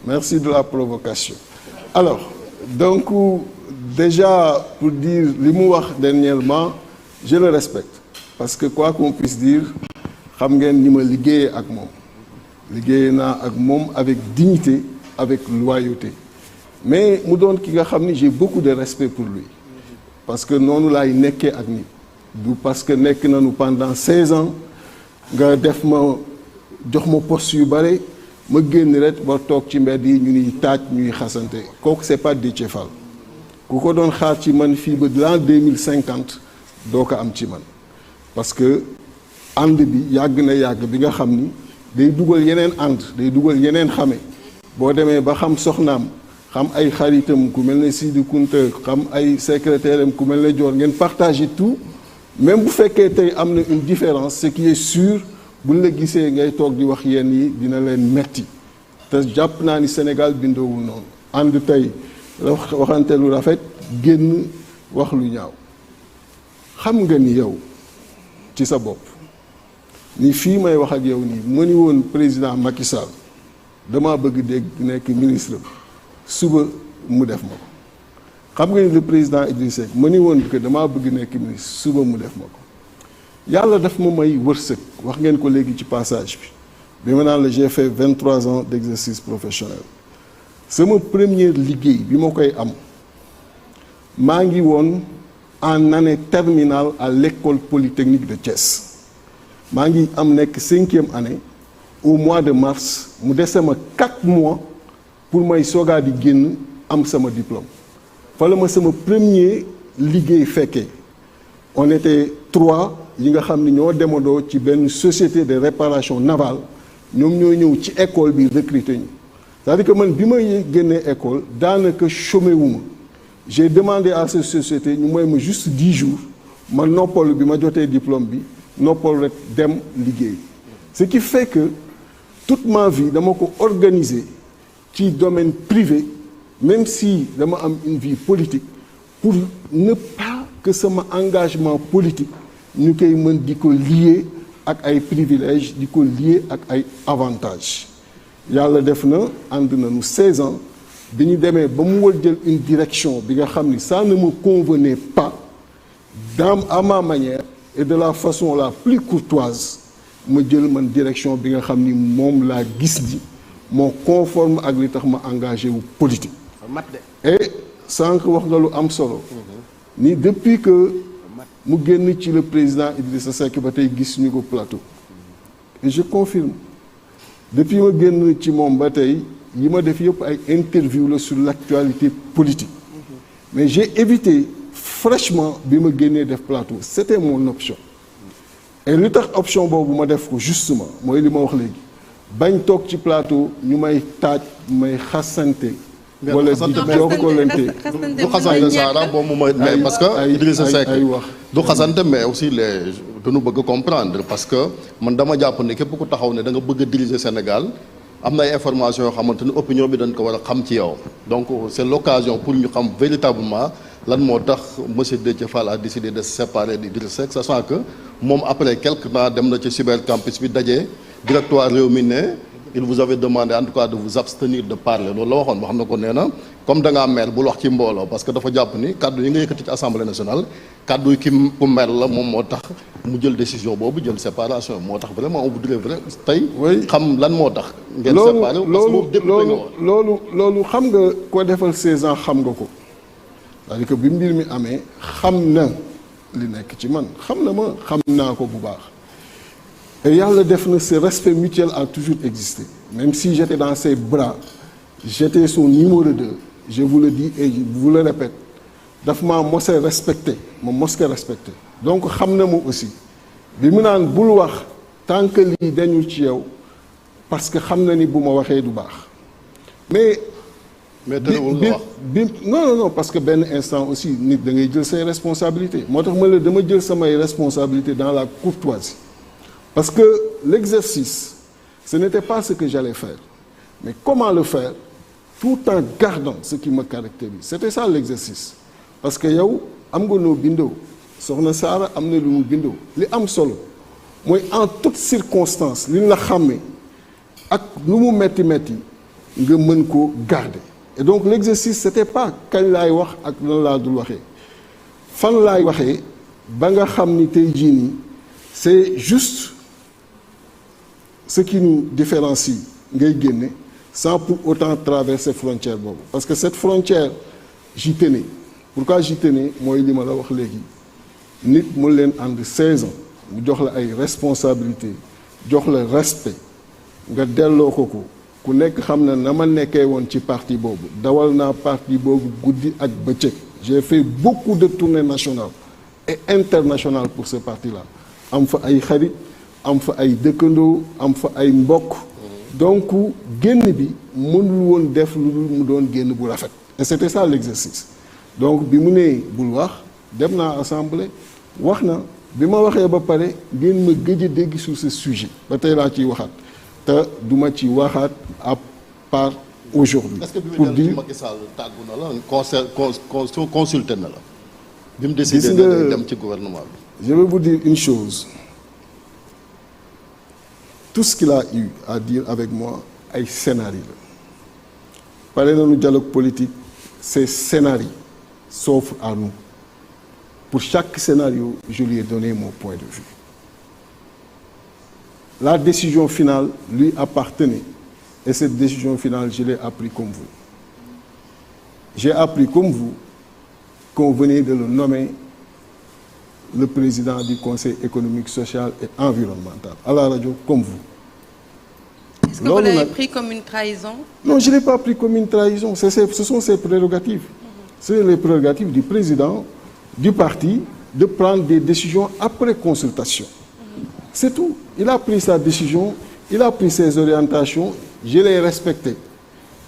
Merci de la provocation. Alors, donc, déjà, pour dire li mu wax dernièrement, je le respecte. Parce que quoi qu'on puisse dire, xam ngeen ni ma liggéeyee ak moom. Liggéeyee naa ak moom avec dignité, avec loyauté. Mais mu doon ki nga xam ni j'ai beaucoup de respect pour lui. Parce que noonu laay nekkee ak nit. Du parce que nekk nañu pendant 16 ans nga def ma jox ma poste yu bare ma génn rek ba toog ci mbedd yi ñu ñuy taaj ñuy xasante kooku c'est pas Déthié Fall ku ko doon xaar ci man fii ba l'an 2050 doo ko am ci man parce que ànd bi yàgg na yàgg bi nga xam ni day dugal yeneen ànd day dugal yeneen xame boo demee ba xam soxnaam xam ay xaritam ku mel ne Sidi Kounta xam ay secrétaire am ku mel ne Dior ngeen partager tout même bu fekkee tey am na une différence ce qui est sûr buñ la gisee ngay toog di wax yenn yi dina leen metti te jàpp naa ni Sénégal bindoowul noonu ànd tey waxante lu rafet génn wax lu ñaaw xam nga ni yow ci sa bopp ni fii may wax ak yow nii mu ni woon président Macky Sall damaa bëgg dégg nekk ministre suba mu def ma ko xam nga ni le président Idrissa Seck mu ni woon que damaa bëgg nekk ministre suba mu def ma ko yàlla daf ma may wërsëg wax ngeen ko léegi ci passage bi ma naan la j'ai fait 23 ans d'exercice professionnel sama première liggéey bi ma koy am maa ngi woon en année terminale à l'école polytechnique de Thiès maa ngi am nekk 5e année au mois de mars mu dese ma 4 mois pour may soogaa di génn am sama diplôme fa la ma sama premier liggéey fekkee on était 3 yi nga xam ni ñoo demandoo ci benn société de réparation navale ñoom ñoo ñëw ci école bi recruter ñu c'est-à-dire que man bi ma génnee école daanaka chômé wu ma j'ai demandé à cette société ñu may ma juste 10 jours ma noppalu bi ma jotee diplôme bi noppalu rek dem liggéey ce qui fait que toute ma vie dama ko organiser ci domaine privé même si dama am une vie politique pour ne pas que sama engagement politique ñu koy mën di ko lier ak ay privilèges di ko lier ak ay avantages yàlla def na ànd nañu 16 ans bi ñu demee ba mu war jël une direction bi nga xam ni ça ne me convenait pas à ma manière et de la façon la plus courtoise ma jël man direction bi nga xam ni moom laa gis ni moo conforme ak li tax ma engagé wu politique et sànq wax nga lu am solo ni depuis que mu génn ci le président Idrissa Seck ba tey gis ñu ko plateau et je confirme depuis ma génn ci moom ba tey yi ma def yëpp ay interview la sur l'actualité politique mais j'ai évité fraîchement bi ma génnee def plateau c'était mon option et li tax option boobu ma def ko justement mooy li ma wax léegi bañ toog ci plateau ñu may taaj may xasante wala di jokkalante du xasante Sara boobu mooy mais parce que Idrissa Seck du xasante mais aussi les dañu bëgg comprendre parce que man dama jàpp ne képp ku taxaw ne da nga bëgg a diriger Sénégal am na ay informations yoo xamante ni opinion bi dañ ko war a xam ci yow donc c'est l'occasion pour ñu xam véritablement lan moo tax monsieur Déthié Fall a décidé de se séparer d'Idrissa Seck sachant que moom après quelque temps dem na ci cybercampus bi dajee directoire réew mi ne il vous avait demandé en tout cas de vous abstenir de parler loolu la waxoon wax na ko nee na comme da ngaa mer bul wax ci mbooloo parce que dafa jàpp ni kaddu yi nga yëkkati ci assemblée nationale kaddu yi ki ku mer la moom moo tax mu jël décision boobu jël séparation moo tax vraiment on voudrait vrai tey xam lan moo tax ngeen séparé loolu xam nga ko defal 16 ans xam nga ko c'est-à-dire que bi mbir mi amee xam na li nekk ci man xam na ma xam naa ko bu baax et yàlla def na ce respect mutuel a toujours existé même si j'étais dans ses bras j'étais son numéro 2 je vous le dis et je vous le répète daf maa mos a respecté ma mos ko respecté donc xam na ma aussi bi mu naan bul wax tant que lii dañu ci yow parce que xam na ni bu ma waxee du baax mais non parce que benn instant aussi nit da ngay jël say responsabilités moo tax ma la dama jël samay responsabilités dans la courtoisie parce que l'exercice ce n'était pas ce que j'allais faire mais comment le faire tout en gardant ce qui me caractérise c'était ça l'exercice parce que yow am nga noo bindoo soxna Sara am na lu mu bindoo li am solo mooy en toutes circonstances li ñu la xàmmee ak lu mu metti nga mën ko garder. Et donc l'exercice c'était pas kañ laay wax ak lan laa dul waxee fan laay waxee ba nga xam ni tey jii nii c'est juste ce qui nous différencie ngay génne sans pour autant traverser frontière boobu parce que cette frontière j'y tenais. Pourquoi j'y tenais mooy li ma la wax léegi nit mu leen ànd 16 ans mu jox la ay responsabilités jox la respect nga delloo ko ku nekk xam na ma nekkee woon ci parti boobu dawal naa parti boobu guddi ak bëccëg j'ai fait beaucoup de tournées nationales et internationales pour ce parti-là am fa ay xarit am fa ay dëkkandoo am fa ay mbokk donc génn bi mënul woon def lu dul mu doon génn bu rafet et c'était ça l'exercice donc bi mu nee bul wax dem naa assemblée wax na bi ma waxee ba pare ngeen ma gëj a dégg sur ce sujet ba tey laa ciy waxaat te duma ci waxaat à part aujourd'hui. Est-ce que bi mu dellu ci Macky Sall tàggu na la consulté na la bi mu décidé na dem ci gouvernement bi. Je vais vous dire une chose tout ce qu'il a eu à dire avec moi ay scénario la pare nañu dialogue politique ces scénarios s'offrent à nous pour chaque scénario je lui ai donné mon point de vue. La décision finale lui appartenait et cette décision finale je l'ai appris comme vous. J'ai appris comme vous qu'on venait de le nommer le président du Conseil économique, social et environnemental à la radio comme vous. Est-ce que vous l'avez pris comme une trahison? Non, je ne l'ai pas pris comme une trahison. Ce sont ses prérogatives. C'est les prérogatives du président du parti de prendre des décisions après consultation. C'est tout. Il a pris sa décision, il a pris ses orientations, je les ai respectées.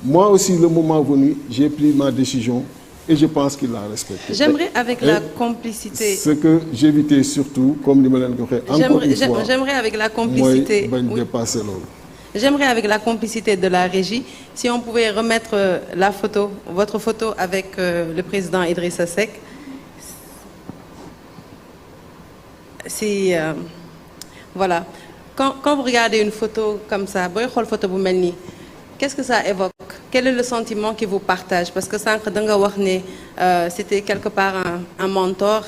Moi aussi, le moment venu, j'ai pris ma décision et je pense qu'il l'a respectée. J'aimerais avec la complicité... Ce que j'évitais surtout, comme dit Mme Gokhé, encore une fois... J'aimerais avec la complicité... dépasser l'eau. J'aimerais avec la complicité de la régie, si on pouvait remettre la photo, votre photo avec le président Idrissa Seck. Si... voilà. Quand vous regardez une photo comme ça, qu'est-ce que ça évoque? Quel est le sentiment qui vous partage? Parce que c'était quelque part un mentor,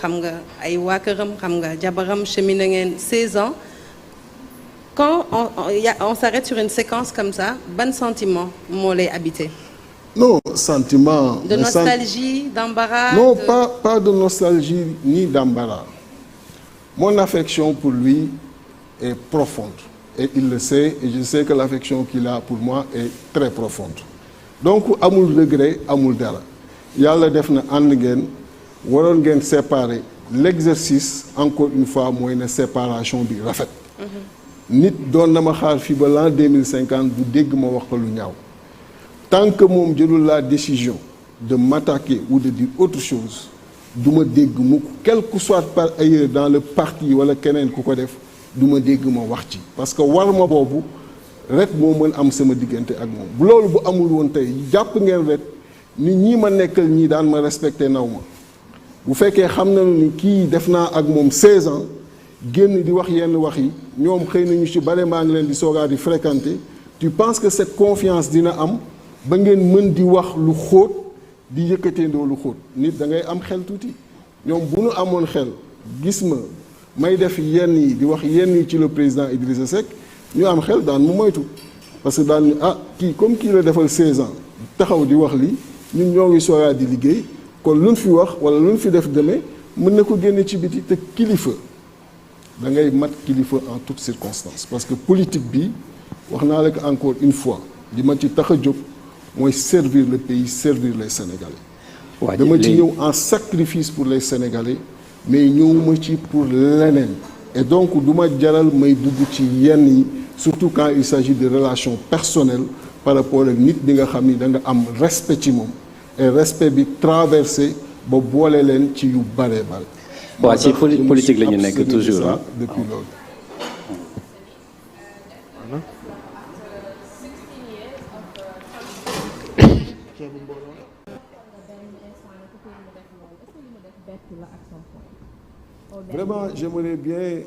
16 ans. Quand on s'arrête sur une séquence comme ça, bon sentiment m'ont habité? Non, sentiment... De nostalgie, d'embarras? Non, pas de nostalgie ni d'embarras. Mon affection pour lui est profonde et il le sait et je sais que l'affection qu'il a pour moi est très profonde donc amul regret amul dara yàlla def na ànd ngeen waroon ngeen séparer l'exercice encore une fois mooy ne séparation bi rafet nit doon na ma xaar fii ba l'an 2050 bu dégg ma wax ko lu ñaaw tant que moom jëlul la décision de m'attaquer ou de dire autre chose du ma dégg mukk quel que soit par ailleurs dans le parti wala keneen ku ko def du ma dégg ma wax ci parce que war ma boobu rek moo mën am sama diggante ak moom bu loolu bu amul woon tey jàpp ngeen rek ni ñii ma nekkal ñii daan ma respecté naw ma bu fekkee xam nañu ni kii def naa ak moom 16 ans génn di wax yenn wax yi ñoom xëy nañu ci bare maa ngi leen di soogaa di fréquenter tu penses que cette confiance dina am ba ngeen mën di wax lu xóot di yëkkateendoo lu xóot nit da ngay am xel tuuti ñoom bu nu amoon xel gis ma may def yenn yi di wax yenn yi ci le président Idrissa Seck ñu am xel daan mu moytu parce que daan ñu kii comme kii la defal 16 ans taxaw di wax li ñun ñoo ngi sooraa di liggéey kon luñ fi wax wala luñ fi def demee mën na ko génne ci biti te kilifa da ngay mat kilifa en toutes circonstances parce que politique bi wax naa la ko encore une fois li ma ci tax a jóg mooy servir le pays servir les Sénégalais dama ci ñëw en sacrifice pour les Sénégalais mais ñëwuma ci pour leneen et donc du ma jaral may dugg ci yenn yi surtout quand il s'agit de relations personnelles par rapport ak nit bi nga xam ni da nga am respect ci moom et respect bi traversé ba boole leen ci yu bare bare. waaw ci politique la ñu nekk toujours ah depuis loolu. Vraiment, j'aimerais bien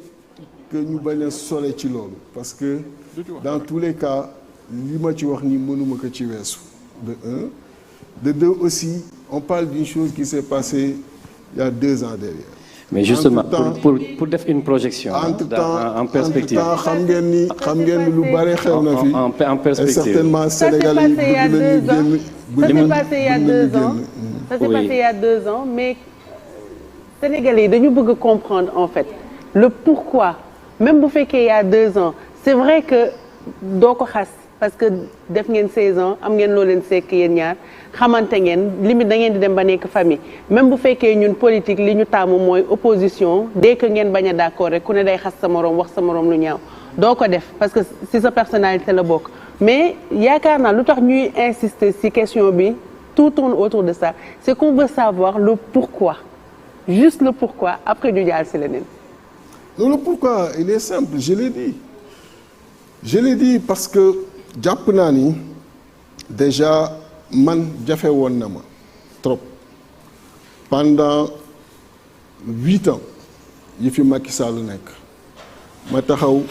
que ñu bañ a sole ci loolu parce que dans tous les cas li ma ci wax ni mënuma ko ci weesu de un. De deux aussi, on parle d'une chose qui s'est passée il y a 2 ans derrière. Mais justement, pour faire une projection en perspective. xam ngeen lu bare xew na fi. En perspective. Et certainement Sénégalais yi bëgg nañu génn. Ça s'est passé il y a 2 ans. Ça s'est passé il y a 2 ans, mais Sénégalais yi dañu bëgg comprendre en fait le pourquoi. Même bu fekkee il y a 2 ans, c'est vrai que doo ko xas parce que def ngeen 16 ans am ngeen loo leen sekk yéen ñaar. xamante ngeen limite da ngeen di dem ba nekk famille même bu fekkee ñun politique li ñu taamu mooy opposition dès que ngeen bañ a d'accord rek ku ne day xas sa moroom wax sa moroom lu ñaaw doo ko def parce que si sa personnalité la bokk mais yaakaar naa lu tax ñuy insister ci question bi tout tourne autour de ça c'est qu'on veut savoir le pourquoi juste le pourquoi après ñu jaar ci leneen. Non, le pourquoi il est simple je l'ai dit parce que jàpp naa ni déjà. Man jafe woon na ma trop pendant 8 ans yi fi Macky Sall nekk ma taxaw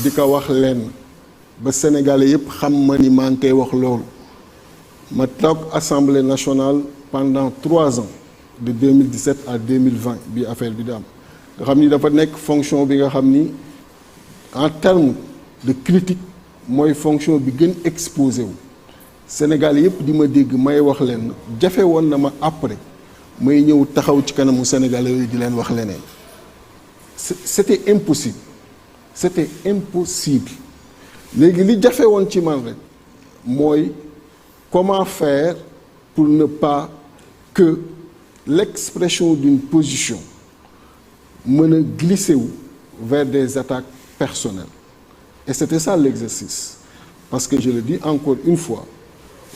di ko wax leen ba Sénégalais yëpp xam ma ni maa ngi koy wax loolu ma toog Assemblée nationale pendant 3 ans de 2017 à 2020 bi affaire bi di am nga xam ni dafa nekk fonction bi nga xam ni en termes de critique mooy fonction bi gën exposé wu Sénégal yëpp di ma dégg may wax leen jafe woon na ma après may ñëw taxaw ci kanamu Sénégalais yi di leen wax leneen c'était impossible léegi li jafe woon ci man rek mooy comment faire pour ne pas que l'expression d'une position mën a glisser wu vers des attaques personnelles et c'était ça l'exercice parce que je le dis encore une fois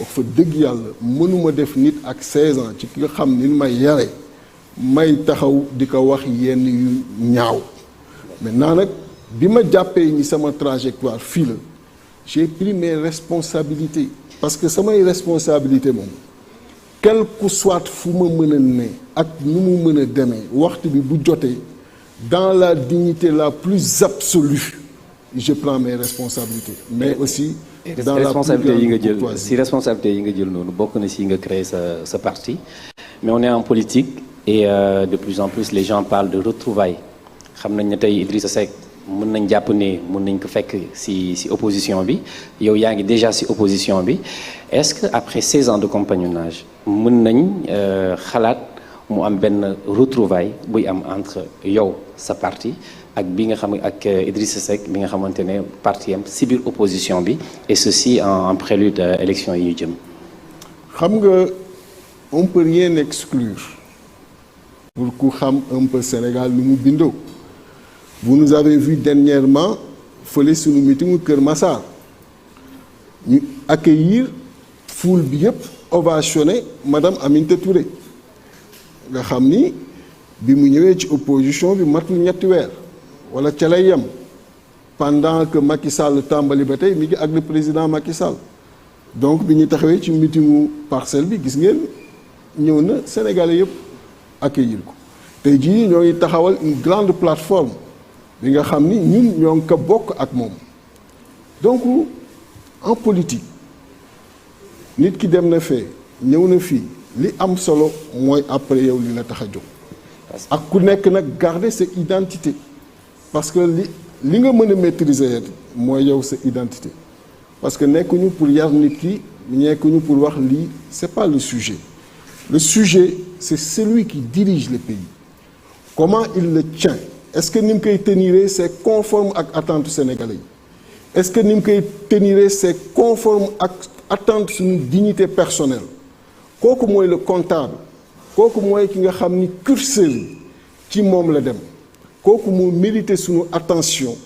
wax fa dëgg yàlla mënuma def nit ak 16 ans ci ki nga xam ni may yare may taxaw di ko wax yenn yu ñaaw maintenant nag bi ma jàppee ni sama trajectoire fii la j'ai pris mes responsabilités parce que samay responsabilité moom quel que soit fu ma mën a ne ak nu mu mën a demee waxtu bi bu jotee dans la dignité la plus absolue je prends mes responsabilités mais aussi dans la responsabilité yi nga jël si responsabilité yi nga jël noonu bokk na si nga créer sa parti mais on est en politique et de plus en plus les gens parlent de retrouvailles xam nañ ne tey Idrissa Seck mën nañ jàpp ne mën nañ ko fekk si opposition bi yow yaa ngi déjà si opposition bi est-ce que après 16 ans de compagnonnage mën nañ xalaat mu am benn retrouvaille buy am entre yow sa parti ak bi nga xam ak Idrissa Seck bi nga xamante ne parti am si biir opposition bi et ceci en prélude élection yi ñu jëm. xam nga on peut rien exclure pour ku xam un peu Sénégal lu mu bindoo vous nous avez vu dernièrement fële suñu meeting Kër Massar ñu accueillir foule bi yëpp ovationné madame Aminata Touré nga xam ni bi mu ñëwee ci opposition bi matul 2 weer. wala ca lay yem pendant que Macky Sall tàmbali ba tey mi ngi ak le président Macky Sall donc bi ñu taxawee ci meetingu Parcelles bi gis ngeen ñëw na Sénégalais yëpp accueillir ko tey jii ñoo ngi taxawal une grande plateforme bi nga xam ni ñun ñoo ngi ko bokk ak moom donc en politique nit ki dem na fee ñëw na fii li am solo mooy après yow li la tax a jóg ak ku nekk nag garder sa identité parce que li nga mën a maîtriser mooy yow sa identité parce que nekkuñu pour yar nit ki nekkuñu pour wax lii c'est pas le sujet c'est celui qui dirige le pays comment il le tient est-ce que ni mu koy tenir c'est conforme ak attente sénégalais yi est-ce que ni mu koy tenir c'est conforme ak attente suñu dignité personnelle kooku mooy le comptable kooku mooy ki nga xam ni curseur ci moom la dem kooku moo mérité suñu attention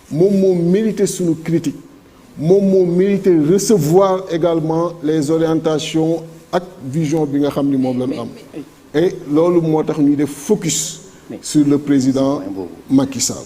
moom moo mérité suñu critique moom moo mérité recevoir également les orientations ak vision bi nga xam ni moom la ñu am et loolu moo tax ñuy def focus sur le président Macky Sall.